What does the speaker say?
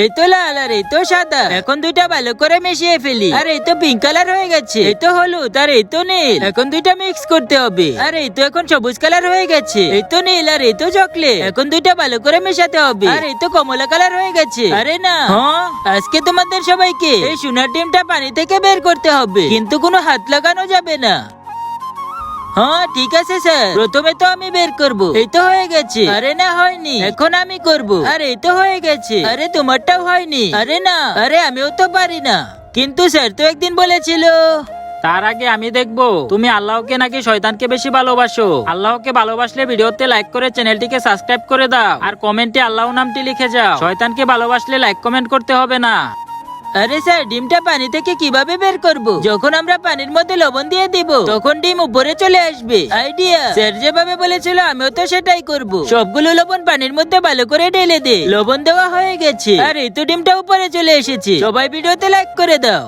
এই তো লাল আর এই তো সাদা, এখন দুইটা ভালো করে মিশিয়ে ফেলি। আর এই তো পিঙ্ক কালার হয়ে গেছে, এই তো হলুদ আর এই তো নীল, এখন দুইটা মিক্স করতে হবে। আর এই তো এখন সবুজ কালার হয়ে গেছে, এই তো নীল আর এই তো চকলেট, এখন দুইটা ভালো করে মেশাতে হবে। আর এই তো কমলা কালার হয়ে গেছে। আরে না, হ্যাঁ আজকে তোমাদের সবাইকে এই সোনার ডিমটা পানি থেকে বের করতে হবে, কিন্তু কোনো হাত লাগানো যাবে না। হ্যাঁ ঠিক আছে স্যার, প্রথমে তো আমি বের করব। এই তো হয়ে গেছে। আরে না হয়নি, এখন আমি করব। আরে এই তো হয়ে গেছে। আরে তোমারটাও হয়নি। আরে না, আরে আমিও তো পারি না। কিন্তু স্যার তো একদিন বলেছিল। তার আগে আমি দেখবো তুমি আল্লাহকে নাকি শয়তানকে বেশি ভালোবাসো। আল্লাহকে ভালোবাসলে ভিডিওতে লাইক করে চ্যানেলটিকে সাবস্ক্রাইব করে দাও, আর কমেন্টে আল্লাহ নামটি লিখে যাও। শয়তানকে ভালোবাসলে লাইক কমেন্ট করতে হবে না। আরে স্যার, ডিমটা পানি থেকে কিভাবে বের করব? যখন আমরা পানির মধ্যে লবণ দিয়ে দিব তখন ডিম উপরে চলে আসবে। আইডিয়া, স্যার যেভাবে বলেছিল আমিও তো সেটাই করব। সবগুলো লবণ পানির মধ্যে ভালো করে ঢেলে দে। লবণ দেওয়া হয়ে গেছে, আর এই তো ডিমটা উপরে চলে এসেছে। সবাই ভিডিওতে লাইক করে দাও।